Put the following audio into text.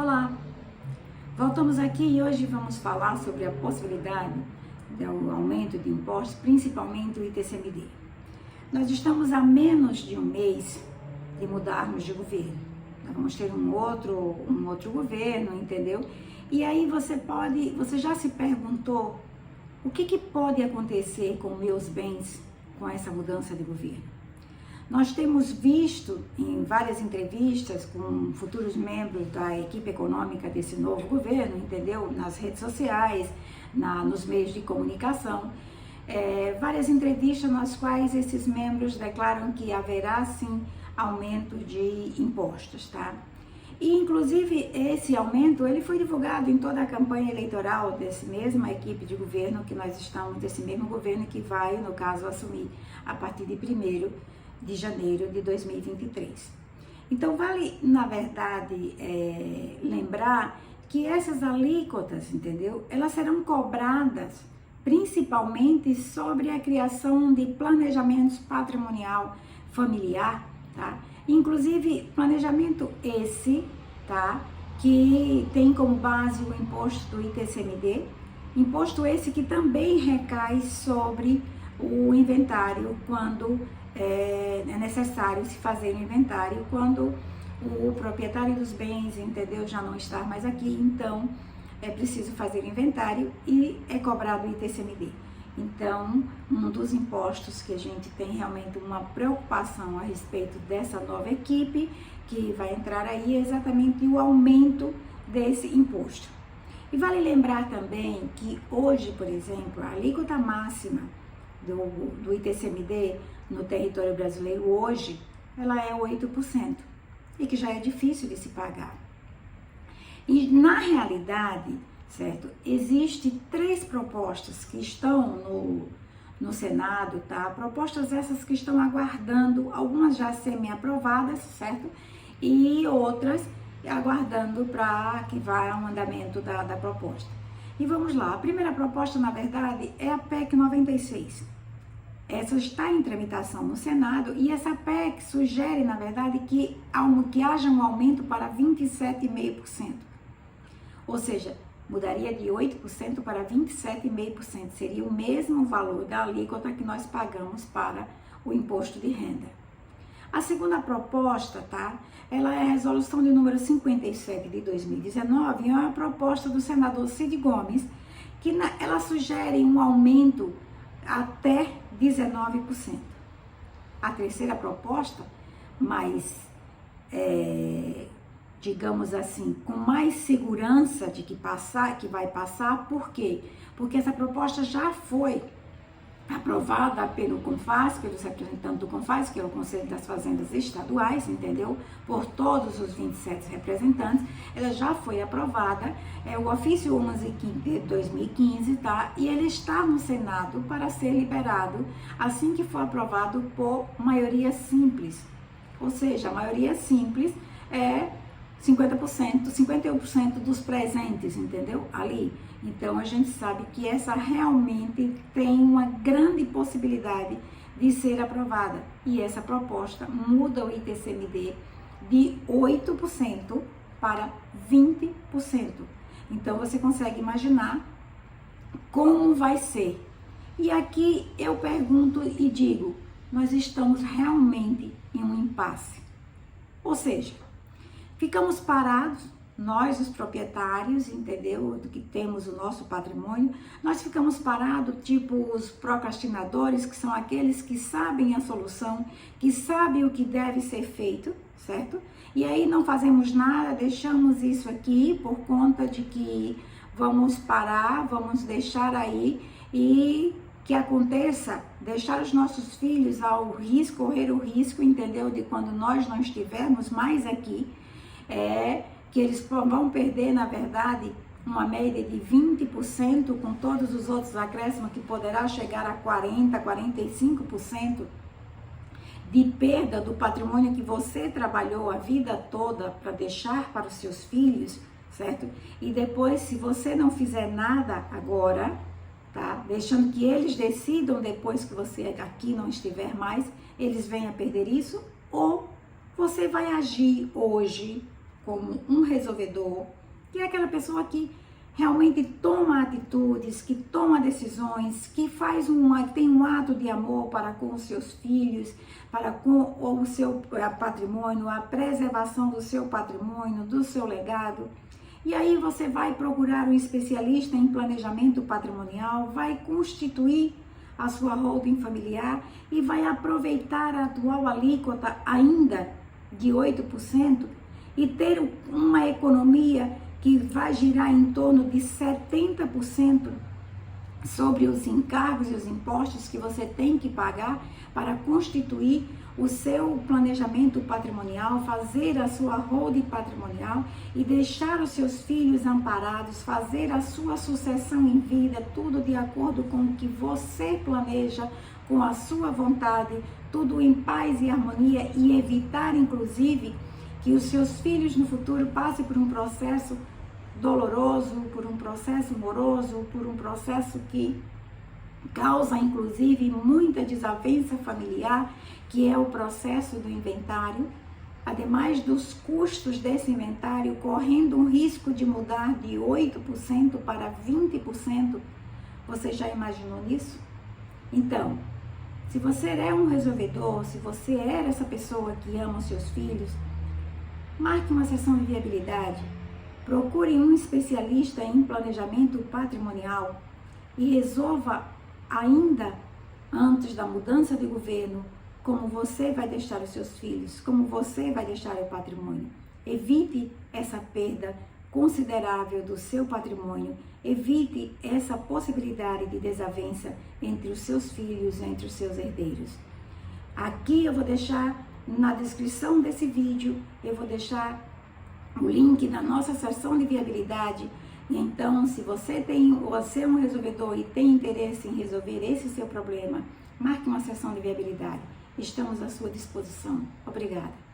Olá, voltamos aqui e hoje vamos falar sobre a possibilidade do aumento de impostos, principalmente o ITCMD. Nós estamos a menos de um mês de mudarmos de governo. Nós vamos ter um outro governo, entendeu? E aí você já se perguntou o que pode acontecer com meus bens com essa mudança de governo? Nós temos visto em várias entrevistas com futuros membros da equipe econômica desse novo governo, entendeu? Nas redes sociais, nos meios de comunicação, várias entrevistas nas quais esses membros declaram que haverá sim aumento de impostos, tá? E inclusive esse aumento ele foi divulgado em toda a campanha eleitoral dessa mesma equipe de governo que nós estamos, desse mesmo governo que vai, no caso, assumir a partir de 1º de janeiro de 2023. Então vale, na verdade, lembrar que essas alíquotas, entendeu? Elas serão cobradas principalmente sobre a criação de planejamentos patrimonial familiar, tá? Inclusive planejamento esse, tá? Que tem como base o imposto do ITCMD, imposto esse que também recai sobre o inventário quando é necessário se fazer um inventário quando o proprietário dos bens, entendeu, já não está mais aqui, então é preciso fazer inventário e é cobrado o ITCMD. Então, um dos impostos que a gente tem realmente uma preocupação a respeito dessa nova equipe que vai entrar aí é exatamente o aumento desse imposto. E vale lembrar também que hoje, por exemplo, a alíquota máxima do ITCMD no território brasileiro hoje, ela é 8%, e que já é difícil de se pagar. E na realidade, certo, existem 3 propostas que estão no Senado, tá? Propostas essas que estão aguardando, algumas já semi-aprovadas, certo? E outras aguardando para que vá ao andamento da proposta. E vamos lá, a primeira proposta, na verdade, é a PEC 96. Essa está em tramitação no Senado e essa PEC sugere, na verdade, que haja um aumento para 27,5%. Ou seja, mudaria de 8% para 27,5%. Seria o mesmo valor da alíquota que nós pagamos para o imposto de renda. A segunda proposta, tá? Ela é a resolução de número 57 de 2019 e é uma proposta do senador Cid Gomes, que ela sugere um aumento até 19%. A terceira proposta, digamos assim, com mais segurança de que vai passar, por quê? Porque essa proposta já foi aprovada pelo CONFAZ, pelos representantes do CONFAZ, que é o Conselho das Fazendas Estaduais, entendeu? Por todos os 27 representantes, ela já foi aprovada, é o ofício 11 de 2015, tá? E ele está no Senado para ser liberado assim que for aprovado por maioria simples. Ou seja, a maioria simples é 50%, 51% dos presentes, entendeu? Ali. Então, a gente sabe que essa realmente tem uma grande possibilidade de ser aprovada. E essa proposta muda o ITCMD de 8% para 20%. Então, você consegue imaginar como vai ser. E aqui eu pergunto e digo, nós estamos realmente em um impasse. Ou seja, ficamos parados, nós os proprietários, entendeu, do que temos o nosso patrimônio, nós ficamos parados, tipo os procrastinadores, que são aqueles que sabem a solução, que sabem o que deve ser feito, certo? E aí não fazemos nada, deixamos isso aqui por conta de que vamos parar, vamos deixar aí e que aconteça, deixar os nossos filhos ao risco, correr o risco, entendeu, de quando nós não estivermos mais aqui, que eles vão perder, na verdade, uma média de 20%, com todos os outros acréscimos, que poderá chegar a 40%, 45% de perda do patrimônio que você trabalhou a vida toda para deixar para os seus filhos, certo? E depois, se você não fizer nada agora, tá? Deixando que eles decidam depois que você aqui não estiver mais, eles venham a perder isso, ou você vai agir hoje como um resolvedor, que é aquela pessoa que realmente toma atitudes, que toma decisões, que tem um ato de amor para com os seus filhos, para com o seu patrimônio, a preservação do seu patrimônio, do seu legado. E aí você vai procurar um especialista em planejamento patrimonial, vai constituir a sua holding familiar e vai aproveitar a atual alíquota ainda de 8% e ter uma economia que vai girar em torno de 70% sobre os encargos e os impostos que você tem que pagar para constituir o seu planejamento patrimonial, fazer a sua holding patrimonial e deixar os seus filhos amparados, fazer a sua sucessão em vida, tudo de acordo com o que você planeja, com a sua vontade, tudo em paz e harmonia, e evitar, inclusive, que os seus filhos no futuro passem por um processo doloroso, por um processo moroso, por um processo que causa, inclusive, muita desavença familiar, que é o processo do inventário, ademais dos custos desse inventário, correndo um risco de mudar de 8% para 20%. Você já imaginou nisso? Então, se você é um resolvedor, se você é essa pessoa que ama os seus filhos, marque uma sessão de viabilidade, procure um especialista em planejamento patrimonial e resolva ainda antes da mudança de governo como você vai deixar os seus filhos, como você vai deixar o patrimônio. Evite essa perda considerável do seu patrimônio, evite essa possibilidade de desavença entre os seus filhos, entre os seus herdeiros. Aqui eu vou deixar na descrição desse vídeo, eu vou deixar o link da nossa sessão de viabilidade. E então, se você é um resolvedor e tem interesse em resolver esse seu problema, marque uma sessão de viabilidade. Estamos à sua disposição. Obrigada.